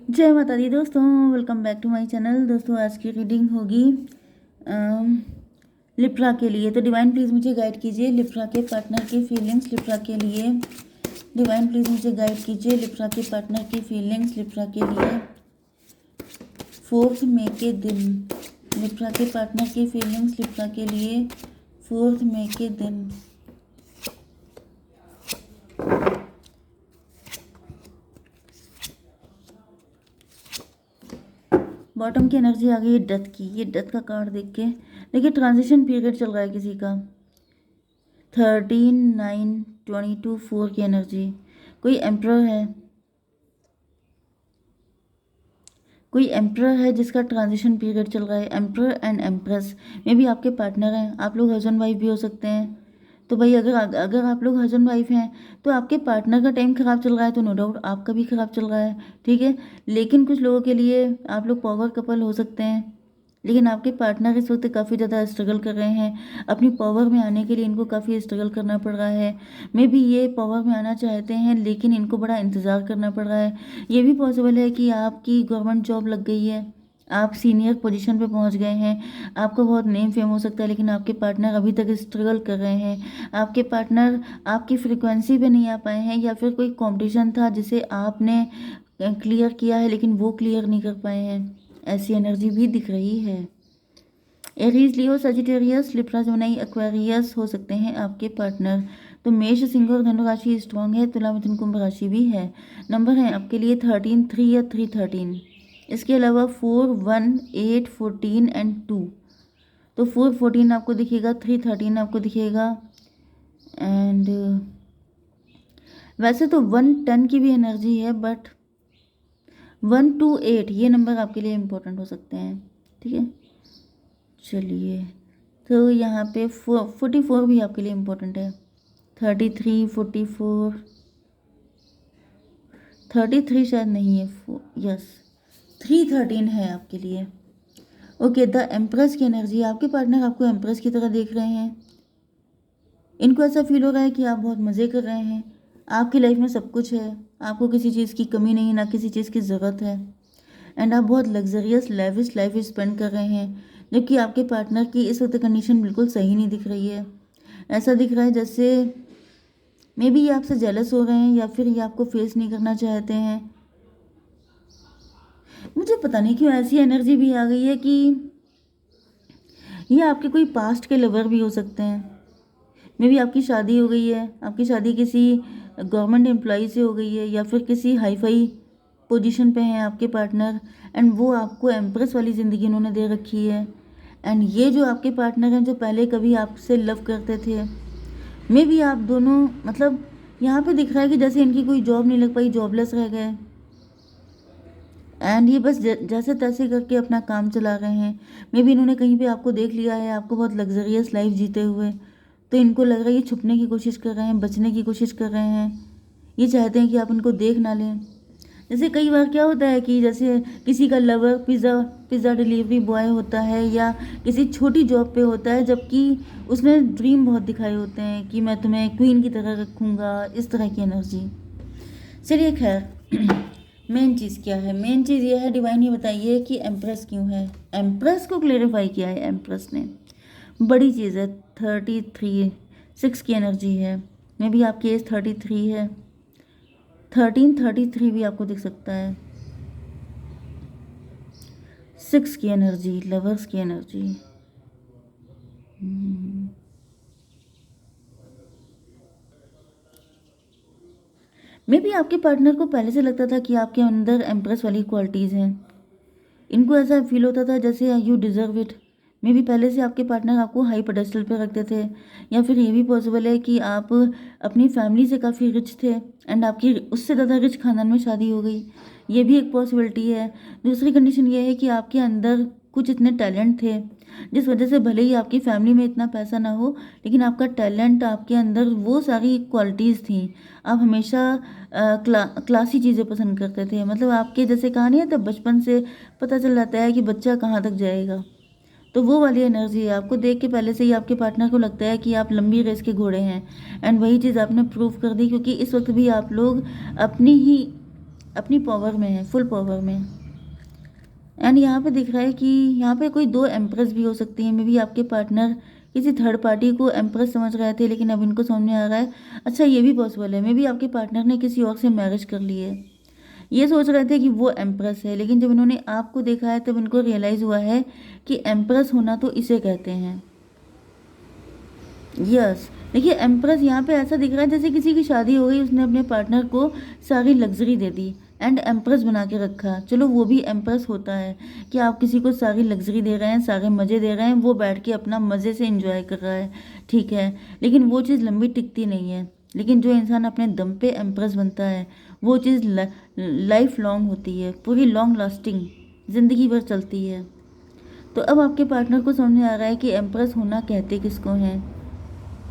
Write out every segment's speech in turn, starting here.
जय माता दी दोस्तों, welcome back to my channel. दोस्तों आज की रीडिंग होगी लिब्रा के लिए। तो डिवाइन प्लीज़ मुझे गाइड कीजिए लिब्रा के पार्टनर की फीलिंग्स लिब्रा के लिए। डिवाइन प्लीज़ मुझे गाइड कीजिए लिब्रा के पार्टनर की फीलिंग्स लिब्रा के लिए 4 मई के दिन। लिब्रा के पार्टनर की फीलिंग्स लिब्रा के लिए 4 मई के दिन। बॉटम की एनर्जी आ गई है डेथ की। ये डेथ का कार्ड देख के देखिए, ट्रांजिशन पीरियड चल रहा है किसी का। 13, 9, 22, 4 की एनर्जी। कोई एम्परर है, कोई एम्परर है जिसका ट्रांजिशन पीरियड चल रहा है। एम्परर एंड एम्प्रेस में भी आपके पार्टनर हैं। आप लोग हस्बैंड वाइफ भी हो सकते हैं। तो भाई अगर आप लोग हस्बैंड वाइफ हैं तो आपके पार्टनर का टाइम ख़राब चल रहा है, तो नो डाउट आपका भी ख़राब चल रहा है, ठीक है। लेकिन कुछ लोगों के लिए आप लोग पावर कपल हो सकते हैं, लेकिन आपके पार्टनर इस वक्त काफ़ी ज़्यादा स्ट्रगल कर रहे हैं। अपनी पावर में आने के लिए इनको काफ़ी स्ट्रगल करना पड़ रहा है। मे बी ये पावर में आना चाहते हैं लेकिन इनको बड़ा इंतज़ार करना पड़ रहा है। ये भी पॉसिबल है कि आपकी गवर्नमेंट जॉब लग गई है, आप सीनियर पोजीशन पे पहुंच गए हैं, आपका बहुत नेम फेम हो सकता है, लेकिन आपके पार्टनर अभी तक स्ट्रगल कर रहे हैं। आपके पार्टनर आपकी फ्रिक्वेंसी पे नहीं आ पाए हैं, या फिर कोई कंपटीशन था जिसे आपने क्लियर किया है लेकिन वो क्लियर नहीं कर पाए हैं। ऐसी एनर्जी भी दिख रही है। एरीज, लियो, सजिटेरियस, लिब्रा, जमुनाई, एक्वेरियस हो सकते हैं आपके पार्टनर। तो मेष, सिंह और धनु राशि स्ट्रांग है। तुला, मिथुन, कुंभ राशि भी है। नंबर है आपके लिए 13, 3 या 313। इसके अलावा 4, 1, 8, 14 एंड 2। तो 4, 14 आपको दिखेगा, 3, 13 आपको दिखेगा। एंड वैसे तो 1, 10 की भी एनर्जी है, बट 1, 2, 8 ये नंबर आपके लिए इम्पोर्टेंट हो सकते हैं, ठीक है। चलिए, तो यहाँ पे 44 भी आपके लिए इम्पोर्टेंट है। 33, 44, 33 शायद नहीं है, यस 313 है आपके लिए। ओके, द एम्प्रेस की एनर्जी। आपके पार्टनर आपको एम्प्रेस की तरह देख रहे हैं। इनको ऐसा फील हो रहा है कि आप बहुत मज़े कर रहे हैं, आपकी लाइफ में सब कुछ है, आपको किसी चीज़ की कमी नहीं, ना किसी चीज़ की ज़रूरत है। एंड आप बहुत लग्जरियस लेविश लाइफ स्पेंड कर रहे हैं, जबकि आपके पार्टनर की इस वक्त कंडीशन बिल्कुल सही नहीं दिख रही है। ऐसा दिख रहा है जैसे मे बी ये आपसे जेलस हो रहे हैं, या फिर ये आपको फेस नहीं करना चाहते हैं। मुझे पता नहीं क्यों ऐसी एनर्जी भी आ गई है कि ये आपके कोई पास्ट के लवर भी हो सकते हैं। मे बी आपकी शादी हो गई है, आपकी शादी किसी गवर्नमेंट एम्प्लॉय से हो गई है, या फिर किसी हाई फाई पोजीशन पे हैं आपके पार्टनर, एंड वो आपको एम्प्रेस वाली ज़िंदगी उन्होंने दे रखी है। एंड ये जो आपके पार्टनर हैं जो पहले कभी आपसे लव करते थे, मे बी आप दोनों मतलब यहाँ पे दिख रहा है कि जैसे इनकी कोई जॉब नहीं लग पाई, जॉबलेस रह गए, एंड ये बस जैसे तैसे करके अपना काम चला रहे हैं। मे बी इन्होंने कहीं पे आपको देख लिया है, आपको बहुत लग्जरियस लाइफ जीते हुए, तो इनको लग रहा है ये छुपने की कोशिश कर रहे हैं, बचने की कोशिश कर रहे हैं। ये चाहते हैं कि आप इनको देख ना लें। जैसे कई बार क्या होता है कि जैसे किसी का लवर पिज़्ज़ा डिलीवरी बॉय होता है, या किसी छोटी जॉब पे होता है, जबकि उसने ड्रीम बहुत दिखाए होते हैं कि मैं तुम्हें क्वीन की तरह रखूँगा, इस तरह की एनर्जी। चलिए खैर, मेन चीज़ क्या है? मेन चीज़ ये है, डिवाइन ये बताइए कि एम्प्रेस क्यों है। एम्प्रेस को क्लेरिफाई किया है एम्प्रेस ने, बड़ी चीज़ है। 33, 6 की एनर्जी है। मे बी आपकी एज 33 है। 1333 भी आपको दिख सकता है। 6 की एनर्जी, लवर्स की एनर्जी। मे बी आपके पार्टनर को पहले से लगता था कि आपके अंदर एम्प्रेस वाली क्वालिटीज़ हैं। इनको ऐसा फील होता था जैसे you deserve it. May be पहले से आपके पार्टनर आपको हाई पेडेस्टल पे रखते थे, या फिर ये भी पॉसिबल है कि आप अपनी फैमिली से काफ़ी रिच थे एंड आपकी उससे ज़्यादा रिच खानदान में शादी हो गई। ये भी एक पॉसिबिलिटी है। दूसरी कंडीशन ये है कि आपके अंदर कुछ इतने टैलेंट थे जिस वजह से भले ही आपकी फैमिली में इतना पैसा ना हो, लेकिन आपका टैलेंट, आपके अंदर वो सारी क्वालिटीज़ थी। आप हमेशा क्लासी चीज़ें पसंद करते थे। मतलब आपके जैसे कहानी है, तब बचपन से पता चल जाता है कि बच्चा कहाँ तक जाएगा। तो वो वाली एनर्जी है। आपको देख के पहले से ही आपके पार्टनर को लगता है कि आप लंबी रेस के घोड़े हैं, एंड वही चीज़ आपने प्रूव कर दी, क्योंकि इस वक्त भी आप लोग अपनी ही अपनी पावर में है, फुल पावर में। एंड यहाँ पे दिख रहा है कि यहाँ पे कोई दो एम्प्रेस भी हो सकती हैं। मे बी आपके पार्टनर किसी थर्ड पार्टी को एम्प्रेस समझ रहे थे, लेकिन अब इनको समझ में आ रहा है, अच्छा ये भी पॉसिबल है, मे बी आपके पार्टनर ने किसी और से मैरिज कर ली है। ये सोच रहे थे कि वो एम्प्रेस है, लेकिन जब इन्होंने आपको देखा है तब इनको रियलाइज़ हुआ है कि एम्प्रेस होना तो इसे कहते हैं। यस, देखिए एम्प्रेस यहाँ पे ऐसा दिख रहा है जैसे किसी की शादी हो गई, उसने अपने पार्टनर को सारी luxury they the and empress बना के रखा। चलो वो भी एम्प्रेस होता है कि आप किसी को सारी लग्जरी दे रहे हैं, सारे मज़े दे रहे हैं, वो बैठ के अपना मज़े से एंजॉय कर रहा है, ठीक है, लेकिन वो चीज़ लंबी टिकती नहीं है। लेकिन जो इंसान अपने दम पे एम्प्रेस बनता है वो चीज़ लाइफ लॉन्ग होती है, पूरी लॉन्ग लास्टिंग, ज़िंदगी भर चलती है। तो अब आपके पार्टनर को समझ में आ रहा है कि एम्प्रेस होना कहते किसको हैं।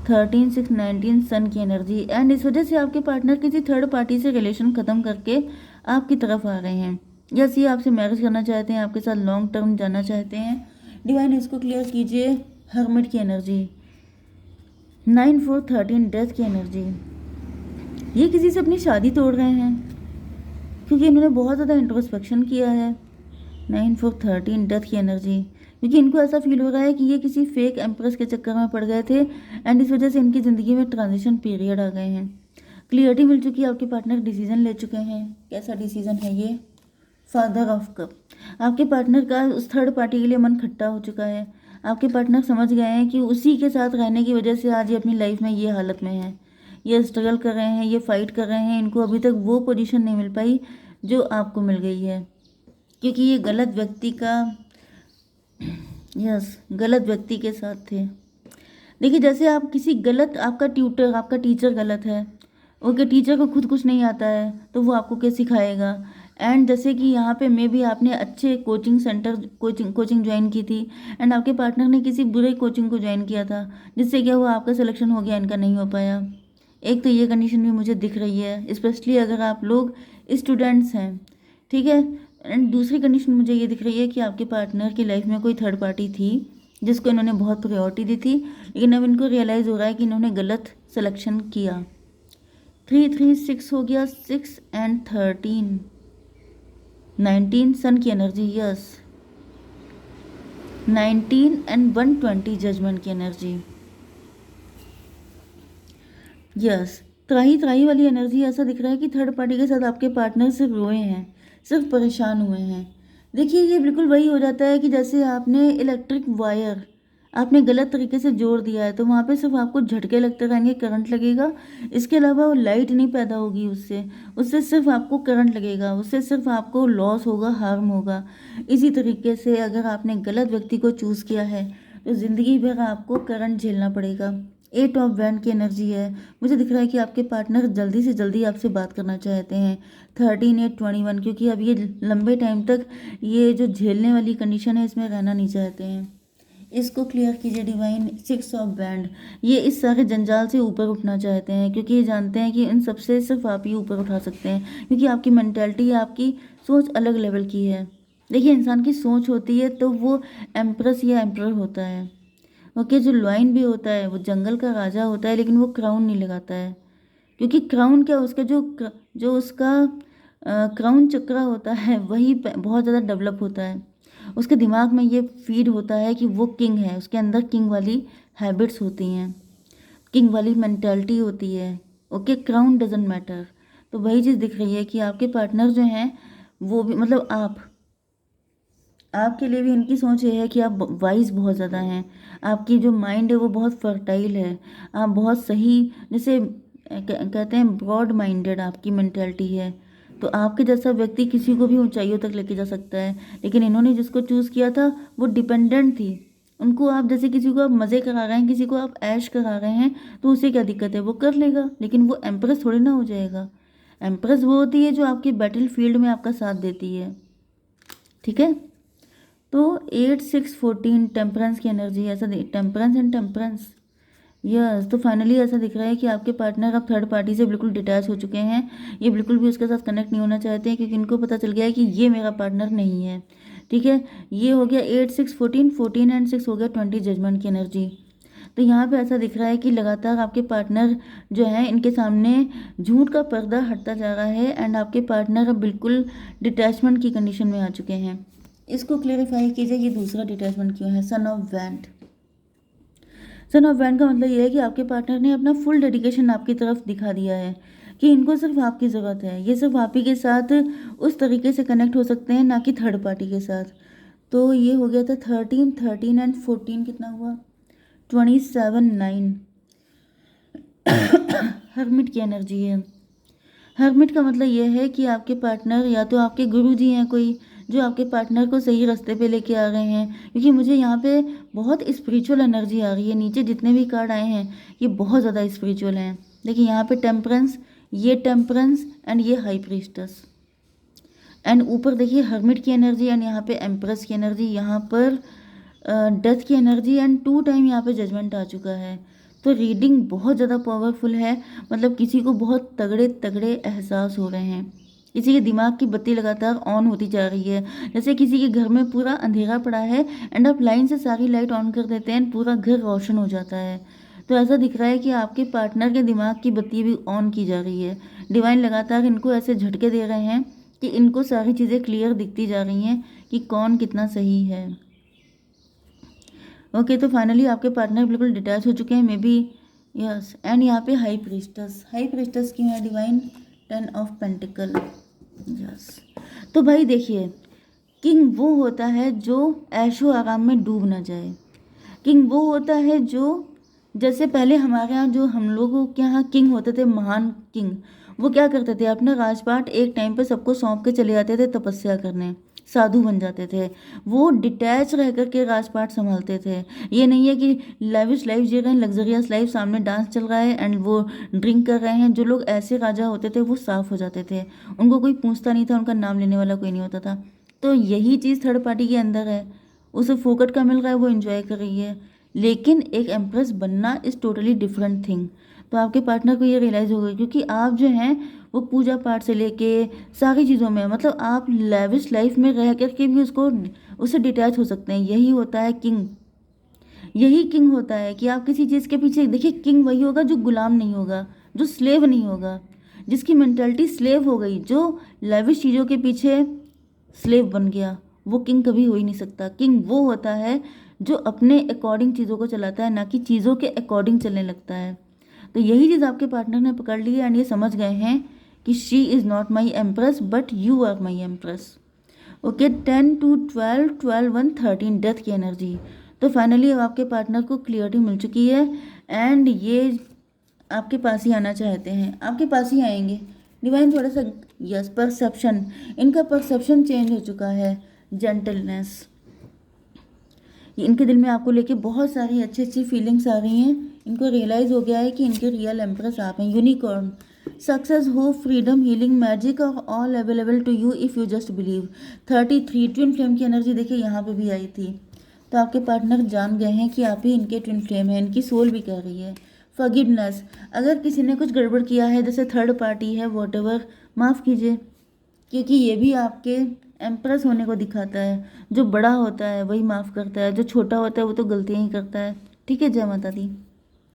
13 6 19 सन की एनर्जी, एंड इस वजह से आपके पार्टनर किसी थर्ड पार्टी से रिलेशन ख़त्म करके आपकी तरफ आ रहे हैं, या ये आपसे मैरिज करना चाहते हैं, आपके साथ लॉन्ग टर्म जाना चाहते हैं। डिवाइन इसको क्लियर कीजिए। हर्मिट की एनर्जी, 9 4 13 डेथ की एनर्जी, ये किसी से अपनी शादी तोड़ रहे हैं क्योंकि इन्होंने बहुत ज़्यादा इंट्रोस्पेक्शन किया है। 9 4 13 डेथ की एनर्जी, क्योंकि इनको ऐसा फील हो रहा है कि ये किसी फेक एम्प्रेस के चक्कर में पड़ गए थे एंड इस वजह से इनकी ज़िंदगी में ट्रांजिशन पीरियड आ गए हैं। क्लियरिटी मिल चुकी है, आपके पार्टनर डिसीजन ले चुके हैं। कैसा डिसीजन है ये? फादर ऑफ कप, आपके पार्टनर का उस थर्ड पार्टी के लिए मन खट्टा हो चुका है। आपके पार्टनर समझ गए हैं कि उसी के साथ रहने की वजह से आज ये अपनी लाइफ में ये हालत में है, ये स्ट्रगल कर रहे हैं, ये फाइट कर रहे हैं, इनको अभी तक वो पोजीशन नहीं मिल पाई जो आपको मिल गई है, क्योंकि ये गलत व्यक्ति का, यस, गलत व्यक्ति के साथ थे। देखिए जैसे आप किसी गलत, आपका ट्यूटर, आपका टीचर गलत है, ओके, टीचर को खुद कुछ नहीं आता है तो वो आपको क्या सिखाएगा। एंड जैसे कि यहाँ पे मे भी आपने अच्छे कोचिंग सेंटर कोचिंग ज्वाइन की थी एंड आपके पार्टनर ने किसी बुरे कोचिंग को ज्वाइन किया था, जिससे क्या हुआ, आपका सिलेक्शन हो गया, इनका नहीं हो पाया। एक तो ये कंडीशन भी मुझे दिख रही है, स्पेशली अगर आप लोग स्टूडेंट्स हैं, ठीक है। एंड दूसरी कंडीशन मुझे ये दिख रही है कि आपके पार्टनर की लाइफ में कोई थर्ड पार्टी थी जिसको इन्होंने बहुत प्रायोरिटी दी थी, लेकिन अब इनको रियलाइज़ हो रहा है कि इन्होंने गलत सिलेक्शन किया। 3 3 6 हो गया, 6 एंड 13 19 सन की एनर्जी, यस, 19 एंड 120 जजमेंट की एनर्जी, यस। त्राही त्राही वाली एनर्जी, ऐसा दिख रहा है कि थर्ड पार्टी के साथ आपके पार्टनर सिर्फ रोए हैं, सिर्फ परेशान हुए हैं। देखिए ये बिल्कुल वही हो जाता है कि जैसे आपने इलेक्ट्रिक वायर आपने गलत तरीके से जोड़ दिया है, तो वहाँ पे सिर्फ आपको झटके लगते रहेंगे, करंट लगेगा, इसके अलावा वो लाइट नहीं पैदा होगी उससे, उससे सिर्फ आपको करंट लगेगा, उससे सिर्फ आपको लॉस होगा, हार्म होगा। इसी तरीके से अगर आपने गलत व्यक्ति को चूज़ किया है तो ज़िंदगी भर आपको करंट झेलना पड़ेगा। 8 ऑफ वैंड की एनर्जी है, मुझे दिख रहा है कि आपके पार्टनर जल्दी से जल्दी आपसे बात करना चाहते हैं। 13 8 21, क्योंकि अब ये लंबे टाइम तक ये जो झेलने वाली कंडीशन है इसमें रहना नहीं चाहते हैं। इसको क्लियर कीजिए डिवाइन। 6 ऑफ बैंड, ये इस सारे जंजाल से ऊपर उठना चाहते हैं, क्योंकि ये जानते हैं कि इन सबसे सिर्फ आप ही ऊपर उठा सकते हैं, क्योंकि आपकी मेंटालिटी, आपकी सोच अलग लेवल की है। देखिए इंसान की सोच होती है तो वो एम्प्रेस या एम्प्रर होता है, ओके। जो लॉइन भी होता है वो जंगल का राजा होता है, लेकिन वो क्राउन नहीं लगाता है, क्योंकि क्राउन क्या, उसका जो उसका क्राउन चक्रा होता है वही बहुत ज़्यादा डेवलप होता है। उसके दिमाग में ये फीड होता है कि वो किंग है, उसके अंदर किंग वाली हैबिट्स होती हैं, किंग वाली मेंटालिटी होती है, ओके। Crown doesn't matter. तो वही चीज़ दिख रही है कि आपके पार्टनर जो हैं वो भी, मतलब आपके लिए भी इनकी सोच ये है कि आप वाइज बहुत ज़्यादा हैं, आपकी जो माइंड है वो बहुत फर्टाइल है, आप बहुत सही, जैसे कहते हैं ब्रॉड माइंडेड आपकी मेंटेलिटी है। तो आपके जैसा व्यक्ति किसी को भी ऊंचाइयों तक लेके जा सकता है, लेकिन इन्होंने जिसको चूज़ किया था वो डिपेंडेंट थी। उनको आप जैसे किसी को आप मज़े करा रहे हैं, किसी को आप ऐश करा रहे हैं, तो उसे क्या दिक्कत है, वो कर लेगा, लेकिन वो एम्प्रेस थोड़ी ना हो जाएगा। एम्प्रेस वो होती है जो आपके बैटल फील्ड में आपका साथ देती है, ठीक है। तो 8 6 14 टेम्परेंस की एनर्जी, ऐसा टेम्परेंस एंड टेम्परेंस, यस। तो फाइनली ऐसा दिख रहा है कि आपके पार्टनर अब थर्ड पार्टी से बिल्कुल डिटैच हो चुके हैं, ये बिल्कुल भी उसके साथ कनेक्ट नहीं होना चाहते हैं, क्योंकि इनको पता चल गया है कि ये मेरा पार्टनर नहीं है, ठीक है। ये हो गया 8 6 14 14 एंड 6 हो गया 20 जजमेंट की एनर्जी। तो यहाँ पे ऐसा दिख रहा है कि लगातार आपके पार्टनर जो है इनके सामने झूठ का पर्दा हटता जा रहा है एंड आपके पार्टनर अब बिल्कुल डिटैचमेंट की कंडीशन में आ चुके हैं। इसको क्लेरिफाई कीजिए, ये दूसरा डिटैचमेंट क्यों है। Son of wand, son of wand का मतलब ये है कि आपके पार्टनर ने अपना फुल डेडिकेशन आपकी तरफ दिखा दिया है कि इनको सिर्फ आपकी ज़रूरत है, ये सिर्फ आप ही के साथ उस तरीके से कनेक्ट हो सकते हैं, ना कि थर्ड पार्टी के साथ। तो ये हो गया था 13 एंड 14 कितना हुआ, 27 9। हर्मिट की एनर्जी है। हर्मिट का मतलब ये है कि आपके पार्टनर या तो आपके गुरुजी हैं कोई, जो आपके पार्टनर को सही रास्ते पे लेके आ रहे हैं, क्योंकि मुझे यहाँ पे बहुत स्पिरिचुअल एनर्जी आ रही है। नीचे जितने भी कार्ड आए हैं ये बहुत ज़्यादा स्पिरिचुअल हैं। देखिए यहाँ पे टेम्परेंस, ये टेम्परेंस एंड ये हाई प्रीस्टस, एंड ऊपर देखिए हर्मिट की एनर्जी एंड यहाँ पे एम्प्रेस की एनर्जी, यहाँ पर डेथ की एनर्जी एंड 2 टाइम यहाँ पे जजमेंट आ चुका है। तो रीडिंग बहुत ज़्यादा पावरफुल है, मतलब किसी को बहुत तगड़े तगड़े एहसास हो रहे हैं, किसी के दिमाग की बत्ती लगातार ऑन होती जा रही है। जैसे किसी के घर में पूरा अंधेरा पड़ा है एंड आप लाइन से सारी लाइट ऑन कर देते हैं, पूरा घर रोशन हो जाता है। तो ऐसा दिख रहा है कि आपके पार्टनर के दिमाग की बत्ती भी ऑन की जा रही है। डिवाइन लगातार इनको ऐसे झटके दे रहे हैं कि इनको सारी चीज़ें क्लियर दिखती जा रही हैं कि कौन कितना सही है। ओके, तो फाइनली आपके पार्टनर बिल्कुल डिटैच हो चुके हैं, मे बी यस। एंड यहाँ पे हाई प्रीस्टस, हाई प्रीस्टस क्यों है डिवाइन, 10 ऑफ पेंटिकल, यस। तो भाई देखिए, किंग वो होता है जो ऐशो आराम में डूब ना जाए। किंग वो होता है जो, जैसे पहले हमारे यहाँ जो हम लोगों के यहाँ किंग होते थे, महान किंग, वो क्या करते थे, अपना राजपाट एक टाइम पे सबको सौंप के चले जाते थे तपस्या करने, साधु बन जाते थे। वो डिटैच रह कर के राजपाट संभालते थे। ये नहीं है कि लेविश लाइफ जी रहे हैं, लग्जरियस लाइफ, सामने डांस चल रहा है एंड वो ड्रिंक कर रहे हैं। जो लोग ऐसे राजा होते थे वो साफ हो जाते थे, उनको कोई पूछता नहीं था, उनका नाम लेने वाला कोई नहीं होता था। तो यही चीज़ थर्ड पार्टी के अंदर है, उसे फोकट का मिल रहा है, वो इन्जॉय कर रही है। लेकिन एक एम्प्रेस बनना इज़ टोटली डिफरेंट थिंग। तो आपके पार्टनर को ये रियलाइज़ होगा, क्योंकि आप जो हैं वो पूजा पाठ से लेके सारी चीज़ों में, मतलब आप लेविश लाइफ में रह करके भी उससे डिटैच हो सकते हैं। यही होता है किंग, यही किंग होता है कि आप किसी चीज़ के पीछे, देखिए किंग वही होगा जो गुलाम नहीं होगा, जो स्लेव नहीं होगा, जिसकी मेंटालिटी स्लेव हो गई, जो लेविश चीज़ों के पीछे स्लेव बन गया, वो किंग कभी हो ही नहीं सकता। किंग वो होता है जो अपने अकॉर्डिंग चीज़ों को चलाता है, ना कि चीज़ों के अकॉर्डिंग चलने लगता है। तो यही चीज़ आपके पार्टनर ने पकड़ ली है एंड ये समझ गए हैं कि she is not my empress but you are my empress. Okay, 10 to 12, 12 1 13, death की एनर्जी। तो फाइनली अब आपके पार्टनर को क्लियरिटी मिल चुकी है एंड ये आपके पास ही आना चाहते हैं, आपके पास ही आएंगे। डिवाइन थोड़ा सा, यस, परसेप्शन, इनका परसेप्शन चेंज हो चुका है, जेंटलनेस, इनके दिल में आपको लेके बहुत सारी अच्छी अच्छी फीलिंग्स आ रही हैं। इनको रियलाइज़ हो गया है कि इनके रियल एम्प्रेस आप हैं। Unicorn, success, hope, freedom, healing, magic all available to you if you just believe. 33, twin flame की एनर्जी देखिए यहाँ पे भी आई थी। तो आपके पार्टनर जान गए हैं कि आप ही इनके ट्विन फ्लेम हैं, इनकी सोल भी कह रही है। फॉरगिवनेस, अगर किसी ने कुछ गड़बड़ किया है, जैसे थर्ड पार्टी है, वॉटएवर, माफ़ कीजिए, क्योंकि ये भी आपके एम्प्रेस होने को दिखाता है। जो बड़ा होता है वही माफ़ करता है, जो छोटा होता है वो तो गलतियाँ ही करता है। ठीक है, जय माता दी।